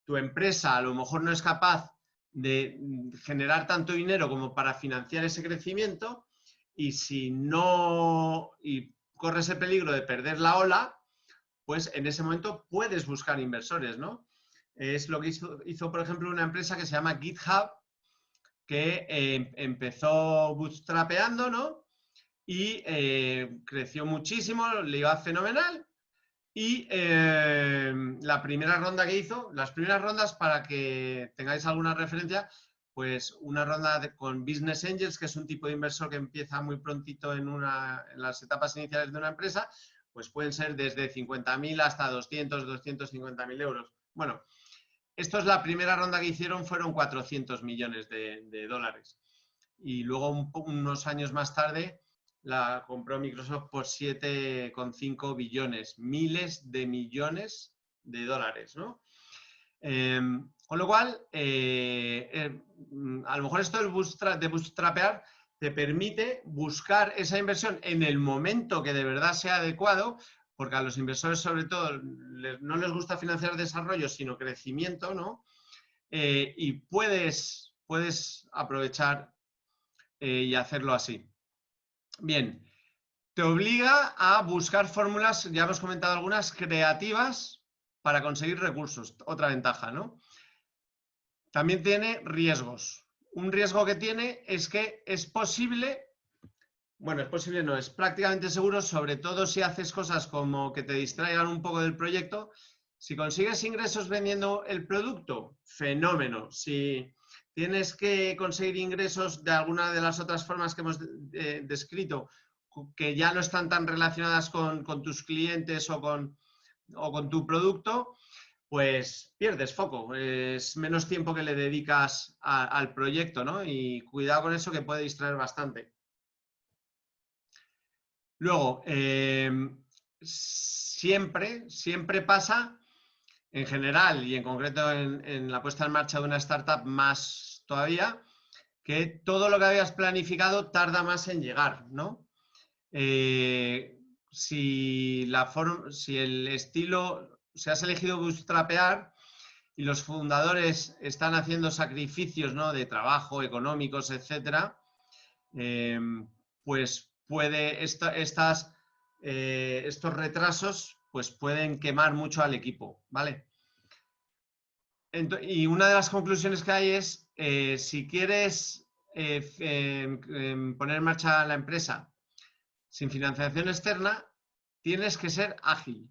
tu empresa a lo mejor no es capaz de generar tanto dinero como para financiar ese crecimiento, y si no y corres el peligro de perder la ola, pues en ese momento puedes buscar inversores, ¿no? Es lo que hizo, por ejemplo, una empresa que se llama GitHub, que empezó bootstrapeando, ¿no? Y creció muchísimo, le iba fenomenal. Y la primera ronda que hizo, las primeras rondas, para que tengáis alguna referencia, pues una ronda con Business Angels, que es un tipo de inversor que empieza muy prontito en las etapas iniciales de una empresa, pues pueden ser desde 50.000 hasta 200, 250.000 euros. Bueno, esto es la primera ronda que hicieron, fueron 400 millones de dólares. Y luego, unos años más tarde, la compró Microsoft por 7,5 billones, miles de millones de dólares, ¿no? Con lo cual, a lo mejor esto de bootstrapear te permite buscar esa inversión en el momento que de verdad sea adecuado, porque a los inversores, sobre todo, no les gusta financiar desarrollo, sino crecimiento, ¿no? Y puedes aprovechar y hacerlo así. Bien, te obliga a buscar fórmulas, ya hemos comentado algunas, creativas para conseguir recursos. Otra ventaja, ¿no? También tiene riesgos. Un riesgo que tiene es que es posible, bueno, es posible no, es prácticamente seguro, sobre todo si haces cosas como que te distraigan un poco del proyecto. Si consigues ingresos vendiendo el producto, fenómeno. Si tienes que conseguir ingresos de alguna de las otras formas que hemos descrito, que ya no están tan relacionadas con tus clientes o con tu producto, pues pierdes foco, es menos tiempo que le dedicas al proyecto, ¿no? Y cuidado con eso, que puede distraer bastante. Luego, siempre pasa, en general y en concreto en la puesta en marcha de una startup más todavía, que todo lo que habías planificado tarda más en llegar, ¿no? Si el estilo, si has elegido bootstrapear y los fundadores están haciendo sacrificios, ¿no?, de trabajo, económicos, etcétera, pues estos retrasos pues pueden quemar mucho al equipo, ¿vale? Y una de las conclusiones que hay es, si quieres poner en marcha la empresa sin financiación externa, tienes que ser ágil.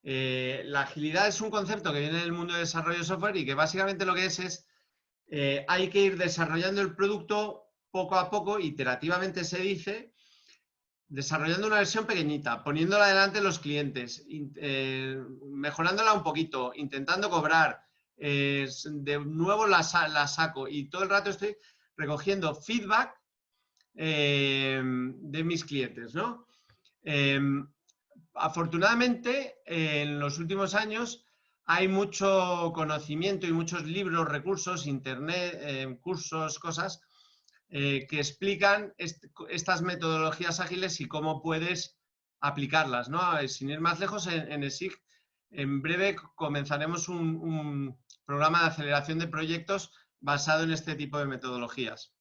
La agilidad es un concepto que viene del mundo de desarrollo de software y que básicamente lo que es hay que ir desarrollando el producto poco a poco, iterativamente se dice, desarrollando una versión pequeñita, poniéndola delante de los clientes, mejorándola un poquito, intentando cobrar, de nuevo la saco, y todo el rato estoy recogiendo feedback de mis clientes, ¿no? Afortunadamente, en los últimos años hay mucho conocimiento y muchos libros, recursos, internet, cursos, cosas que explican estas metodologías ágiles y cómo puedes aplicarlas, ¿no? Sin ir más lejos, en ESIG, en breve comenzaremos un programa de aceleración de proyectos basado en este tipo de metodologías.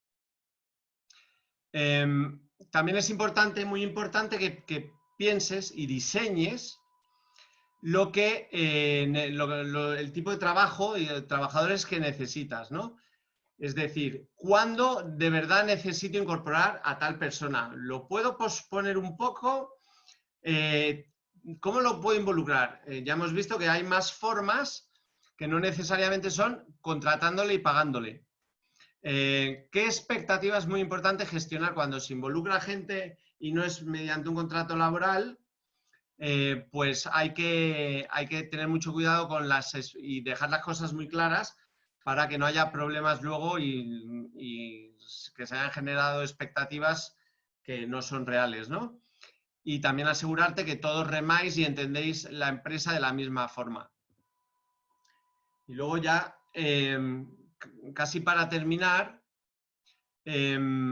También es importante, muy importante, que pienses y diseñes el tipo de trabajo y de trabajadores que necesitas, ¿no? Es decir, ¿cuándo de verdad necesito incorporar a tal persona? ¿Lo puedo posponer un poco? ¿Cómo lo puedo involucrar? Ya hemos visto que hay más formas que no necesariamente son contratándole y pagándole. ¿Qué expectativa es muy importante gestionar cuando se involucra gente y no es mediante un contrato laboral? Pues hay que tener mucho cuidado y dejar las cosas muy claras para que no haya problemas luego y que se hayan generado expectativas que no son reales, ¿no? Y también asegurarte que todos remáis y entendéis la empresa de la misma forma. Y luego ya, casi para terminar, es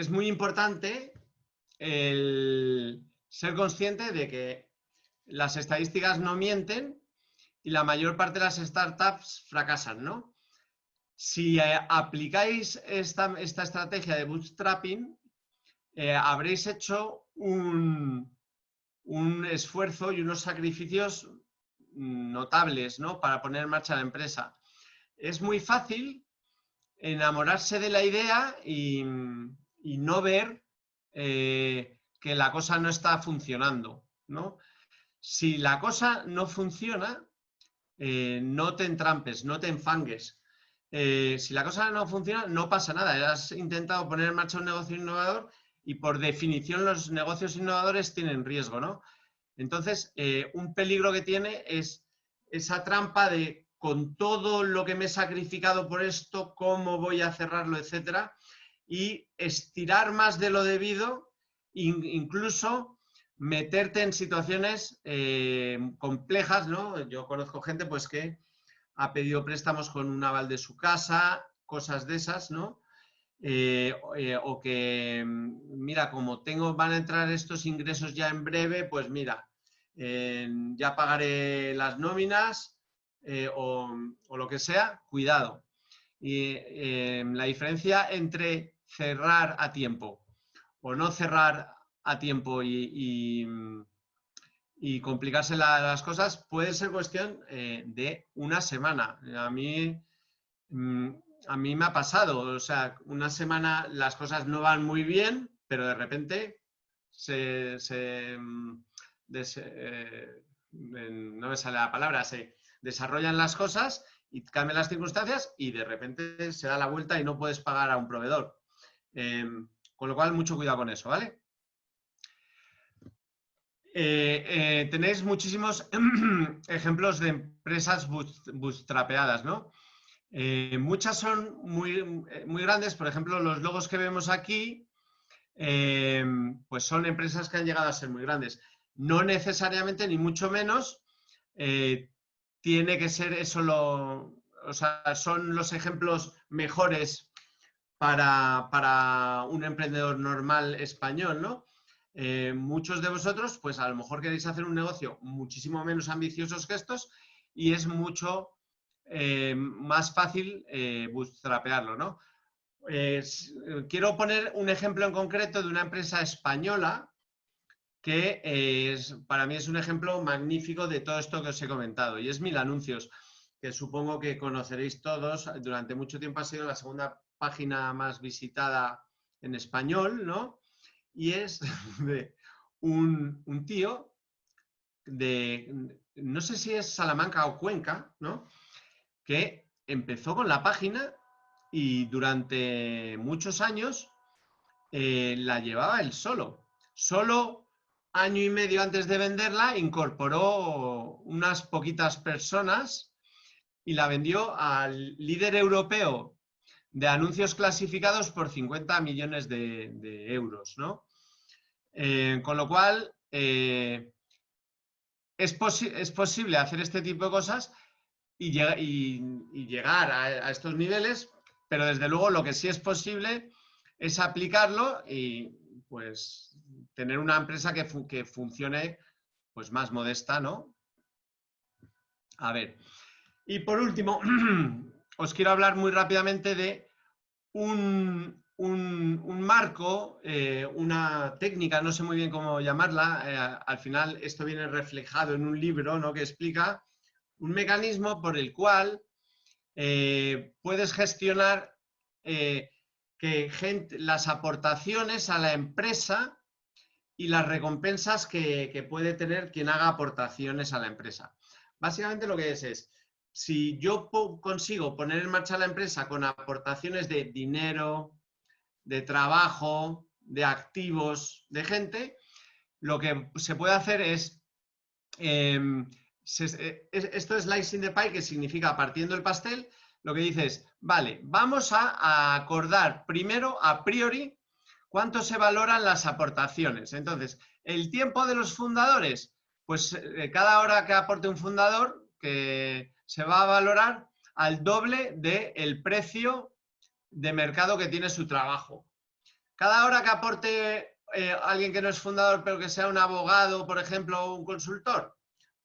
muy importante el ser consciente de que las estadísticas no mienten y la mayor parte de las startups fracasan, ¿no? Si aplicáis esta estrategia de bootstrapping, habréis hecho un esfuerzo y unos sacrificios notables, ¿no?, para poner en marcha la empresa. Es muy fácil enamorarse de la idea y no ver que la cosa no está funcionando, ¿no? Si la cosa no funciona, no te entrampes, no te enfangues. Si la cosa no funciona, no pasa nada. Has intentado poner en marcha un negocio innovador y por definición los negocios innovadores tienen riesgo, ¿no? Entonces, un peligro que tiene es esa trampa de con todo lo que me he sacrificado por esto, cómo voy a cerrarlo, etcétera, y estirar más de lo debido, incluso meterte en situaciones complejas, ¿no? Yo conozco gente pues que ha pedido préstamos con un aval de su casa, cosas de esas, ¿no? O que, mira, como van a entrar estos ingresos ya en breve, pues mira, ya pagaré las nóminas o lo que sea, cuidado. Y la diferencia entre cerrar a tiempo o no cerrar a tiempo y complicarse las cosas puede ser cuestión de una semana. A mí me ha pasado, o sea, una semana las cosas no van muy bien, pero de repente no me sale la palabra, se desarrollan las cosas y cambian las circunstancias y de repente se da la vuelta y no puedes pagar a un proveedor. Con lo cual, mucho cuidado con eso, ¿vale? Tenéis muchísimos ejemplos de empresas bootstrapeadas, ¿no? Muchas son muy grandes, por ejemplo, los logos que vemos aquí, pues son empresas que han llegado a ser muy grandes. No necesariamente, ni mucho menos, tiene que ser eso o sea, son los ejemplos mejores para un emprendedor normal español, ¿no? Muchos de vosotros, pues a lo mejor queréis hacer un negocio muchísimo menos ambiciosos que estos y es mucho más fácil bootstrapearlo, ¿no? Quiero poner un ejemplo en concreto de una empresa española que para mí es un ejemplo magnífico de todo esto que os he comentado y es Milanuncios, que supongo que conoceréis todos. Durante mucho tiempo ha sido la segunda página más visitada en español, ¿no? Y es de un tío no sé si es Salamanca o Cuenca, ¿no?, que empezó con la página y durante muchos años la llevaba él solo. Solo año y medio antes de venderla incorporó unas poquitas personas y la vendió al líder europeo de anuncios clasificados por 50 millones de euros, ¿no? Con lo cual, es posible hacer este tipo de cosas y llegar a estos niveles, pero desde luego lo que sí es posible es aplicarlo y pues tener una empresa que funcione pues más modesta, ¿no? A ver, y por último, os quiero hablar muy rápidamente de un marco, una técnica, no sé muy bien cómo llamarla, al final esto viene reflejado en un libro, ¿no?, que explica un mecanismo por el cual puedes gestionar las aportaciones a la empresa y las recompensas que puede tener quien haga aportaciones a la empresa. Básicamente lo que es si yo consigo poner en marcha la empresa con aportaciones de dinero, de trabajo, de activos, de gente, lo que se puede hacer es, esto es slicing the pie, que significa partiendo el pastel. Lo que dice es, vale, vamos a acordar primero, a priori, cuánto se valoran las aportaciones. Entonces, el tiempo de los fundadores, pues cada hora que aporte un fundador, que se va a valorar al doble del precio de mercado que tiene su trabajo. Cada hora que aporte alguien que no es fundador, pero que sea un abogado, por ejemplo, o un consultor,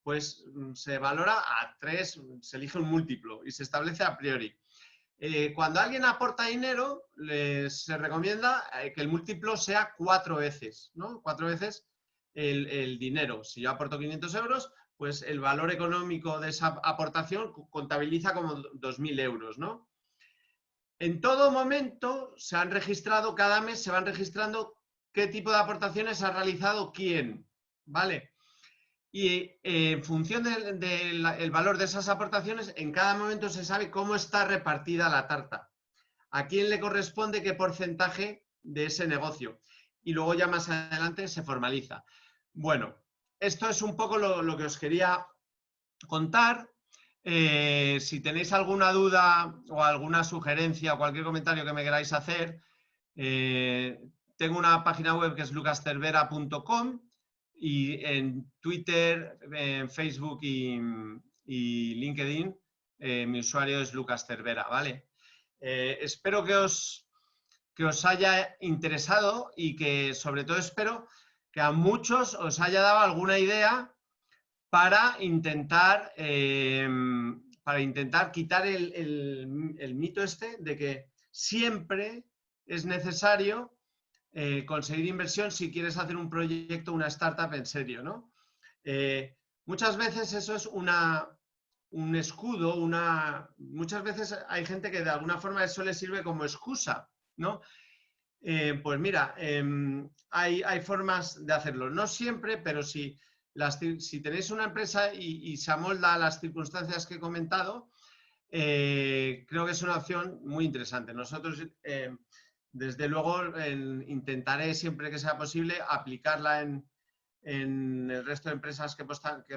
pues se valora a 3, se elige un múltiplo y se establece a priori. Cuando alguien aporta dinero, se recomienda que el múltiplo sea 4 veces, ¿no? 4 veces el dinero. Si yo aporto 500 euros, pues el valor económico de esa aportación contabiliza como 2.000 euros, ¿no? En todo momento se han registrado, cada mes se van registrando qué tipo de aportaciones ha realizado quién, ¿vale? Y en función del valor de esas aportaciones, en cada momento se sabe cómo está repartida la tarta, a quién le corresponde qué porcentaje de ese negocio. Y luego ya más adelante se formaliza. Bueno, esto es un poco lo que os quería contar. Si tenéis alguna duda o alguna sugerencia o cualquier comentario que me queráis hacer, tengo una página web que es lucascervera.com y en Twitter, en Facebook y LinkedIn mi usuario es Lucas Cervera, ¿vale? Espero que os haya interesado y que sobre todo espero que a muchos os haya dado alguna idea para intentar quitar el mito este de que siempre es necesario conseguir inversión si quieres hacer un proyecto, una startup en serio, ¿no? Muchas veces eso es un escudo, muchas veces hay gente que de alguna forma eso le sirve como excusa, ¿no? Pues mira, hay formas de hacerlo. No siempre, pero si tenéis una empresa y se amolda a las circunstancias que he comentado, creo que es una opción muy interesante. Nosotros, desde luego, intentaré siempre que sea posible aplicarla en el resto de empresas que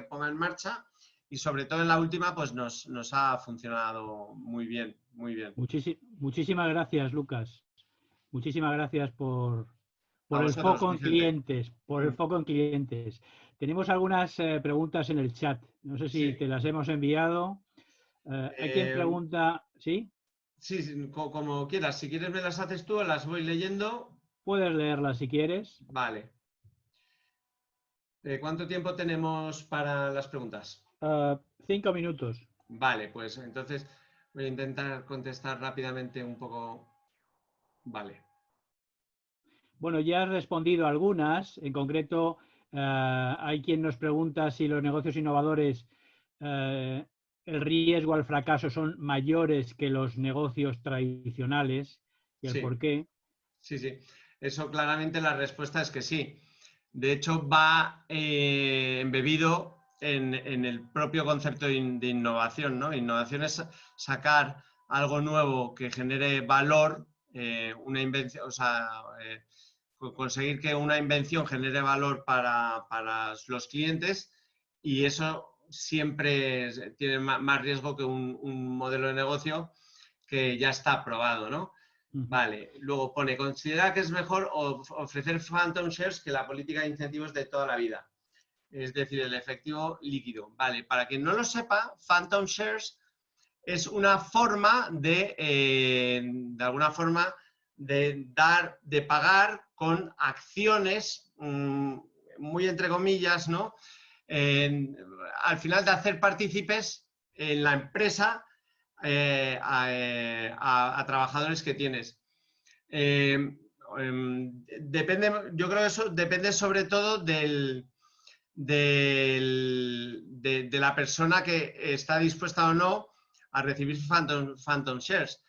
ponga en marcha y sobre todo en la última, pues nos ha funcionado muy bien, muy bien. Muchísimas gracias, Lucas. Muchísimas gracias A por el vosotros, foco en Vicente. clientes, por el foco en clientes. Tenemos algunas preguntas en el chat. No sé si Sí. te las hemos enviado. Hay quien pregunta, ¿sí? Sí, sí, como quieras. Si quieres me las haces tú, las voy leyendo. Puedes leerlas si quieres. Vale. ¿Cuánto tiempo tenemos para las preguntas? 5 minutos. Vale, pues entonces voy a intentar contestar rápidamente un poco. Vale. Bueno, ya has respondido algunas. En concreto, hay quien nos pregunta si los negocios innovadores, el riesgo al fracaso son mayores que los negocios tradicionales y el por Sí, qué. sí, sí. Eso claramente la respuesta es que sí. De hecho, va embebido en el propio concepto de innovación, ¿no? Innovación es sacar algo nuevo que genere valor, una invención, o sea, conseguir que una invención genere valor para los clientes y eso siempre tiene más riesgo que un modelo de negocio que ya está aprobado, ¿no? Vale, luego pone, considera que es mejor ofrecer phantom shares que la política de incentivos de toda la vida. Es decir, el efectivo líquido. Vale, para quien no lo sepa, phantom shares es una forma de alguna forma, de pagar con acciones, muy entre comillas, ¿no? Al final de hacer partícipes en la empresa a trabajadores que tienes. Depende, yo creo que eso depende sobre todo de la persona que está dispuesta o no a recibir phantom shares.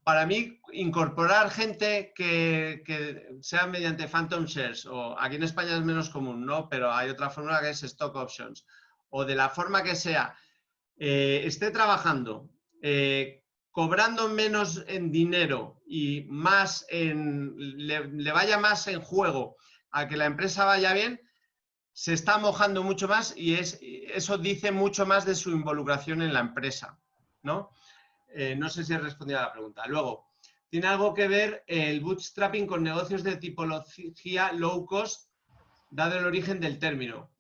Para mí, incorporar gente que sea mediante phantom shares, o aquí en España es menos común, ¿no? Pero hay otra fórmula que es stock options, o de la forma que sea, esté trabajando, cobrando menos en dinero y más le vaya más en juego a que la empresa vaya bien, se está mojando mucho más y eso dice mucho más de su involucración en la empresa, ¿no? No sé si he respondido a la pregunta. Luego, ¿tiene algo que ver el bootstrapping con negocios de tipología low cost, dado el origen del término?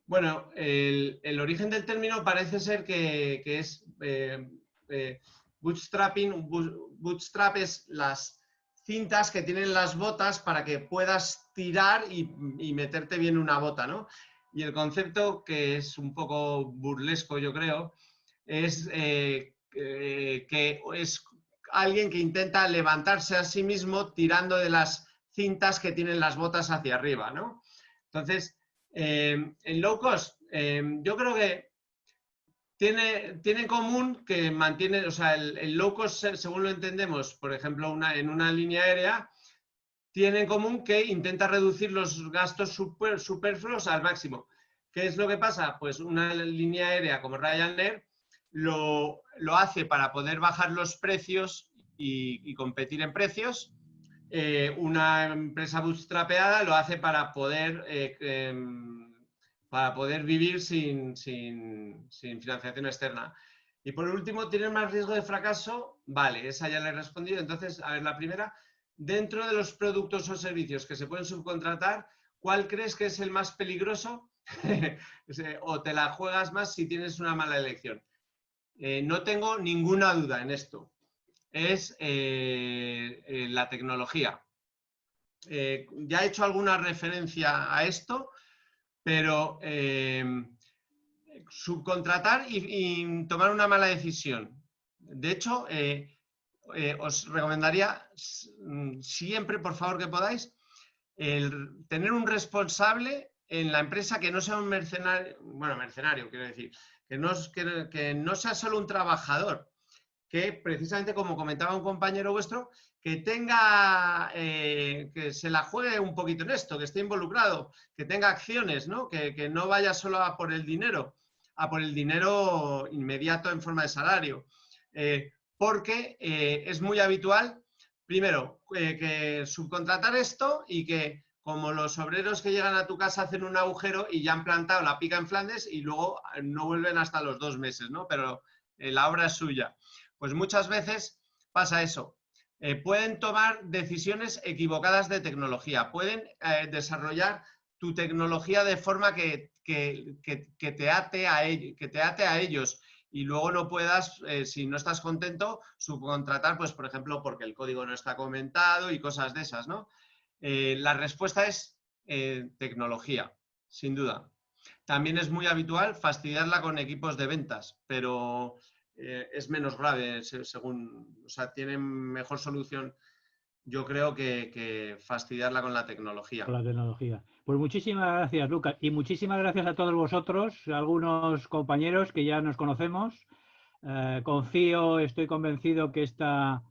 Bueno, el origen del término parece ser que es bootstrapping. Bootstrap es las cintas que tienen las botas para que puedas tirar y meterte bien una bota, ¿no? Y el concepto, que es un poco burlesco, yo creo, es que es alguien que intenta levantarse a sí mismo tirando de las cintas que tienen las botas hacia arriba, ¿no? Entonces, en low cost, yo creo que tiene en común que mantiene, o sea, el low cost, según lo entendemos, por ejemplo, en una línea aérea, tiene en común que intenta reducir los gastos superfluos al máximo. ¿Qué es lo que pasa? Pues una línea aérea como Ryanair lo hace para poder bajar los precios y competir en precios. Una empresa bootstrapeada lo hace para poder vivir sin financiación externa. Y por último, ¿tienen más riesgo de fracaso? Vale, esa ya le he respondido. Entonces, a ver, la primera, dentro de los productos o servicios que se pueden subcontratar, ¿cuál crees que es el más peligroso? ¿O te la juegas más si tienes una mala elección? No tengo ninguna duda en esto. Es la tecnología. Ya he hecho alguna referencia a esto, pero subcontratar y tomar una mala decisión. De hecho, os recomendaría siempre, por favor, que podáis, tener un responsable en la empresa que no sea un mercenario, bueno, mercenario, quiero decir, que no sea solo un trabajador, que precisamente, como comentaba un compañero vuestro, que tenga, que se la juegue un poquito en esto, que esté involucrado, que tenga acciones, ¿no? Que no vaya solo a por el dinero inmediato en forma de salario. Porque es muy habitual, primero, que subcontratar esto y que como los obreros que llegan a tu casa hacen un agujero y ya han plantado la pica en Flandes y luego no vuelven hasta los 2 meses, ¿no? Pero la obra es suya. Pues muchas veces pasa eso. Pueden tomar decisiones equivocadas de tecnología, pueden desarrollar tu tecnología de forma que te ate a ellos y luego no puedas, si no estás contento, subcontratar, pues por ejemplo, porque el código no está comentado y cosas de esas, ¿no? La respuesta es tecnología, sin duda. También es muy habitual fastidiarla con equipos de ventas, pero es menos grave, según, o sea, tienen mejor solución, yo creo, que fastidiarla con la tecnología. Con la tecnología. Pues muchísimas gracias, Lucas, y muchísimas gracias a todos vosotros, algunos compañeros que ya nos conocemos. Estoy convencido que esta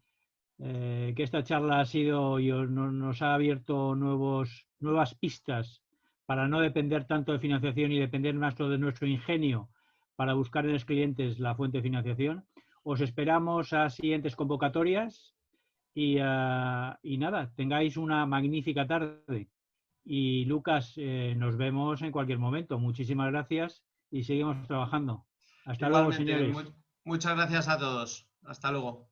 charla ha sido y nos ha abierto nuevas pistas para no depender tanto de financiación y depender más de nuestro ingenio para buscar en los clientes la fuente de financiación. Os esperamos a siguientes convocatorias y nada, tengáis una magnífica tarde. Y Lucas, nos vemos en cualquier momento. Muchísimas gracias y seguimos trabajando. Hasta luego, Igualmente, señores. muchas gracias a todos. Hasta luego.